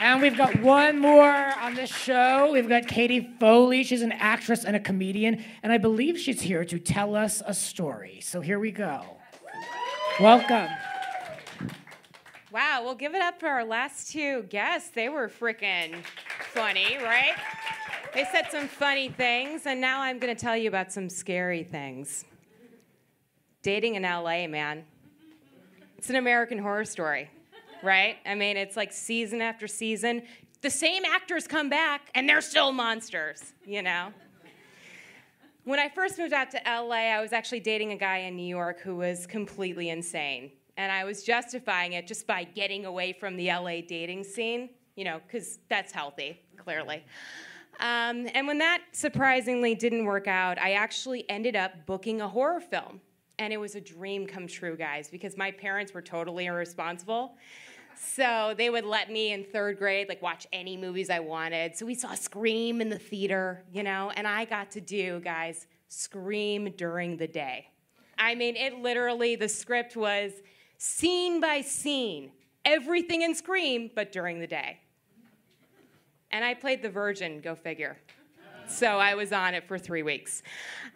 And we've got one more on this show. We've got Katy Foley. She's an actress and a comedian, and I believe she's here to tell us a story. So here we go. Welcome. Wow, well, give it up for our last two guests. They were freaking funny, right? They said some funny things, and now I'm going to tell you about some scary things. Dating in LA, man. It's an American Horror Story, right? I mean, it's like season after season. The same actors come back, and they're still monsters, you know? When I first moved out to LA, I was actually dating a guy in New York who was completely insane. And I was justifying it just by getting away from the LA dating scene, you know, because that's healthy, clearly. And when that surprisingly didn't work out, I actually ended up booking a horror film. And it was a dream come true, guys, because my parents were totally irresponsible. So they would let me in third grade, like, watch any movies I wanted. So we saw Scream in the theater, you know, and I got to do, guys, Scream during the day. I mean, it literally, the script was scene by scene, everything in Scream, but during the day. And I played the Virgin, go figure. So I was on it for 3 weeks.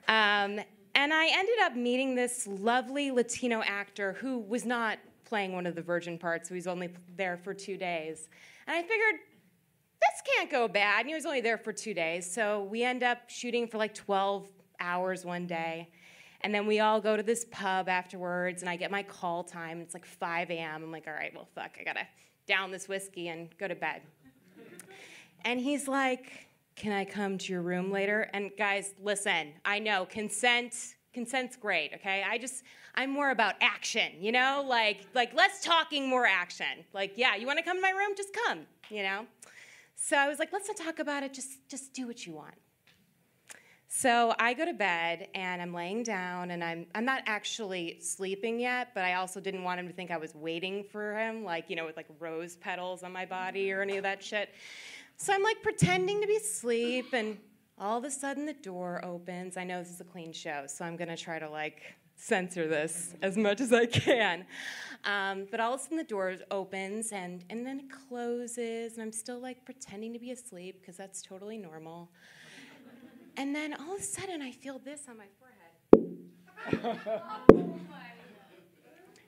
And I ended up meeting this lovely Latino actor who was not playing one of the Virgin parts, so he was only there for 2 days. And I figured, this can't go bad. And he was only there for 2 days. So we end up shooting for like 12 hours one day. And then we all go to this pub afterwards, and I get my call time. It's like 5 a.m. I'm like, all right, well, fuck, I gotta down this whiskey and go to bed. And he's like, can I come to your room later? And guys, listen, I know, consent's great, okay? I'm more about action, you know? Like less talking, more action. Like, yeah, you wanna come to my room? Just come, you know? So I was like, let's not talk about it, just do what you want. So I go to bed, and I'm laying down, and I'm not actually sleeping yet, but I also didn't want him to think I was waiting for him, like, you know, with like rose petals on my body or any of that shit. So I'm like pretending to be asleep, and all of a sudden the door opens. I know this is a clean show, so I'm gonna try to like censor this as much as I can. But all of a sudden the door opens, and then it closes, and I'm still like pretending to be asleep, because that's totally normal. And then all of a sudden, I feel this on my forehead.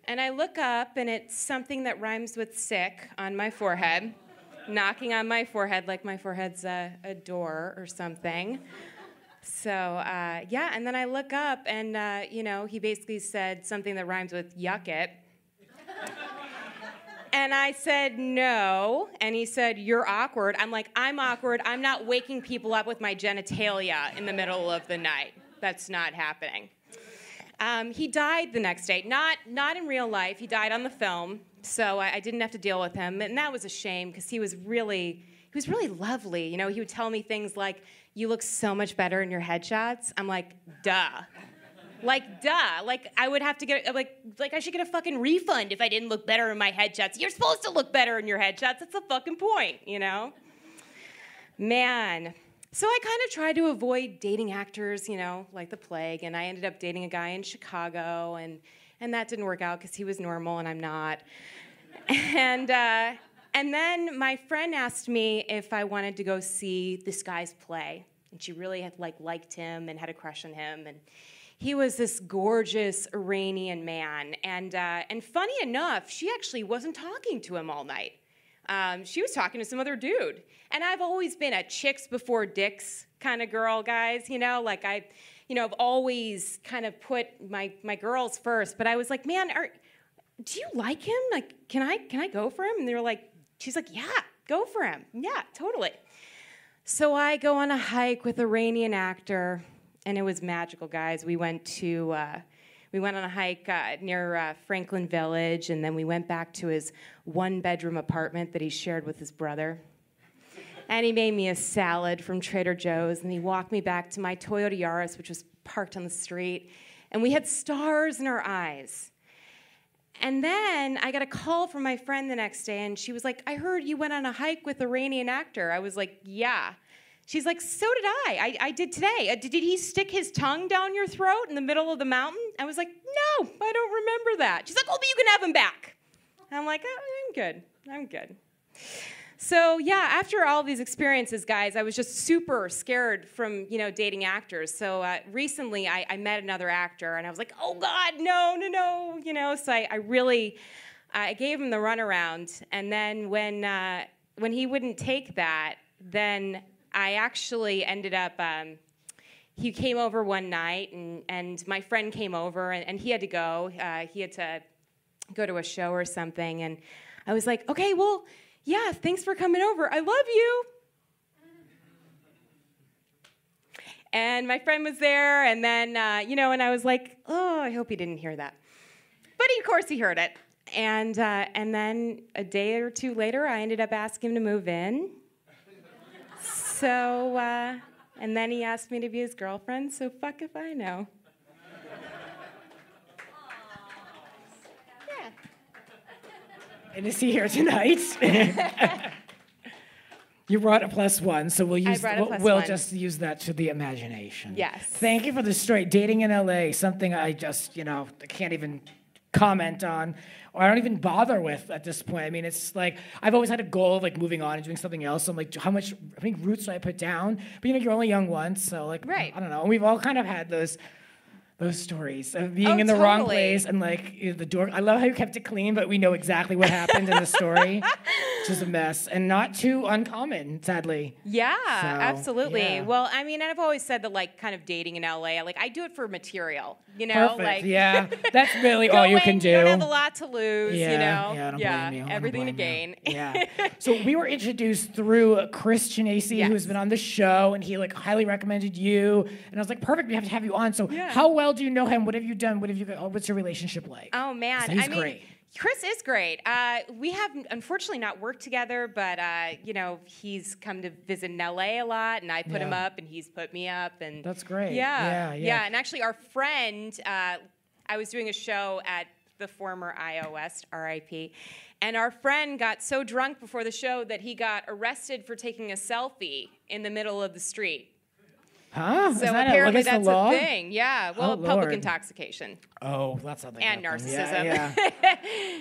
And I look up, and it's something that rhymes with sick on my forehead, knocking on my forehead like my forehead's a door or something. So, yeah, and then I look up, and, you know, he basically said something that rhymes with yuck it. And I said, no. And he said, you're awkward. I'm like, I'm awkward. I'm not waking people up with my genitalia in the middle of the night. That's not happening. He died the next day. Not in real life. He died on the film. So I didn't have to deal with him. And that was a shame, because he was really lovely. You know, he would tell me things like, you look so much better in your headshots. I'm like, duh. Like, duh. Like, I would have to get, like I should get a fucking refund if I didn't look better in my headshots. You're supposed to look better in your headshots. That's the fucking point, you know? Man. So I kind of tried to avoid dating actors, you know, like the plague, and I ended up dating a guy in Chicago, and that didn't work out because he was normal and I'm not. And then my friend asked me if I wanted to go see this guy's play, and she really had, liked him and had a crush on him, and he was this gorgeous Iranian man, and funny enough, she actually wasn't talking to him all night. She was talking to some other dude. And I've always been a chicks before dicks kind of girl, guys, you know? Like, I've always kind of put my girls first, but I was like, man, do you like him? Like, can I go for him? And they were like, she's like, yeah, go for him. Yeah, totally. So I go on a hike with an Iranian actor, and it was magical, guys. We went on a hike near Franklin Village, and then we went back to his one-bedroom apartment that he shared with his brother. And he made me a salad from Trader Joe's, and he walked me back to my Toyota Yaris, which was parked on the street, and we had stars in our eyes. And then I got a call from my friend the next day, and she was like, I heard you went on a hike with an Iranian actor. I was like, yeah. She's like, so did I. I did today. Did he stick his tongue down your throat in the middle of the mountain? I was like, no, I don't remember that. She's like, oh, but you can have him back. And I'm like, oh, I'm good. So yeah, after all these experiences, guys, I was just super scared from, dating actors. So recently I met another actor and I was like, oh God, no. So I really, I gave him the runaround. And then when he wouldn't take that, then I actually ended up, he came over one night and my friend came over and he had to go. He had to go to a show or something. And I was like, okay, well, yeah, thanks for coming over. I love you. And my friend was there, and then, and I was like, oh, I hope he didn't hear that. But of course he heard it. And then a day or two later, I ended up asking him to move in. So, and then he asked me to be his girlfriend, so fuck if I know. And is he here tonight? You brought a +1, so we'll just use that to the imagination. Yes. Thank you for the story. Dating in LA, something I just, I can't even comment on, or I don't even bother with at this point. I mean, it's like, I've always had a goal of like moving on and doing something else. So I'm like, how many roots do I put down? But you're only young once, so like, right. I don't know. We've all kind of had those stories of being in the wrong place and like the door. I love how you kept it clean, but we know exactly what happened in the story, which is a mess and not too uncommon, sadly. Yeah, absolutely. Yeah. Well, I mean, I've always said that like kind of dating in LA, like I do it for material, Perfect. Like yeah, that's really all you can do. You don't have a lot to lose, Yeah, I don't blame you. Everything to gain. Yeah. So we were introduced through Chris Chinesi, yes. who's been on the show, and he like highly recommended you, and I was like, perfect, we have to have you on. So how well do you know him? What have you done? What's your relationship like? Oh man, He's great. Chris is great. We have unfortunately not worked together, but he's come to visit in LA a lot, and I put him up, and he's put me up, and that's great. Yeah. And actually, our friend, I was doing a show at the former iOS, RIP, and our friend got so drunk before the show that he got arrested for taking a selfie in the middle of the street. Huh? So apparently that's a thing. Yeah. Well, public intoxication. Oh, that's something. And narcissism. Yeah.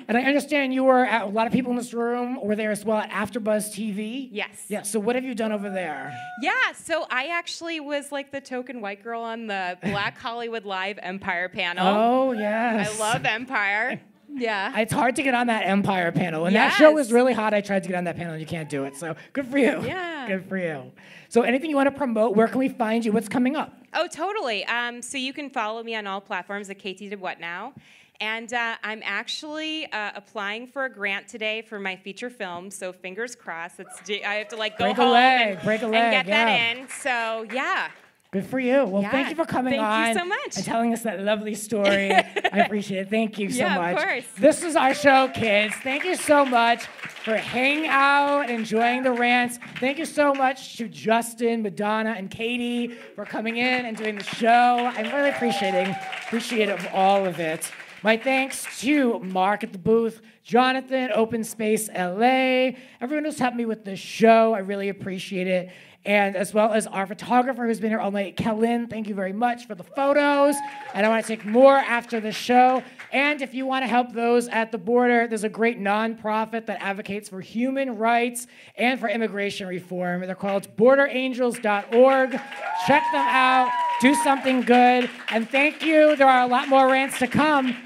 And I understand you were at, a lot of people in this room were there as well at AfterBuzz TV. Yes. Yeah. So what have you done over there? Yeah. So I actually was like the token white girl on the Black Hollywood Live Empire panel. Oh yes. I love Empire. Yeah. It's hard to get on that Empire panel. And that show was really hot. I tried to get on that panel and you can't do it. So good for you. Yeah. Good for you. So anything you want to promote, where can we find you? What's coming up? Oh, totally. So you can follow me on all platforms at Katy Did What Now. And I'm actually applying for a grant today for my feature film. So fingers crossed. I have to like go home and get that in. So yeah. Good for you. Well, thank you for coming on. Thank you so much. And telling us that lovely story. I appreciate it. Thank you so much. Of course. This is our show, kids. Thank you so much for hanging out and enjoying the rants. Thank you so much to Justin, Madonna, and Katy for coming in and doing the show. I'm really appreciative of all of it. My thanks to Mark at the booth, Jonathan, Open Space LA, everyone who's helped me with the show. I really appreciate it. And as well as our photographer who's been here all night, Kellen, thank you very much for the photos. And I want to take more after the show. And if you want to help those at the border, there's a great nonprofit that advocates for human rights and for immigration reform. They're called borderangels.org. Check them out. Do something good. And thank you. There are a lot more rants to come.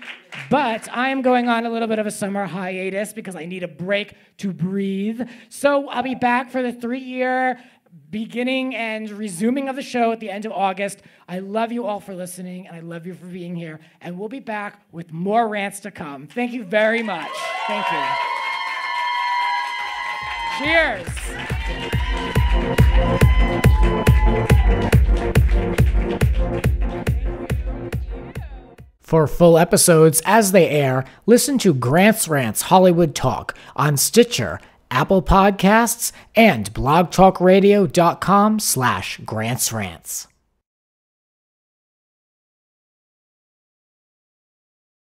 But I am going on a little bit of a summer hiatus because I need a break to breathe. So I'll be back for the 3-year beginning and resuming of the show at the end of August. I love you all for listening, and I love you for being here. And we'll be back with more rants to come. Thank you very much. Thank you. Cheers. For full episodes as they air, listen to Grant's Rants Hollywood Talk on Stitcher, Apple Podcasts, and blogtalkradio.com/Grants Rants.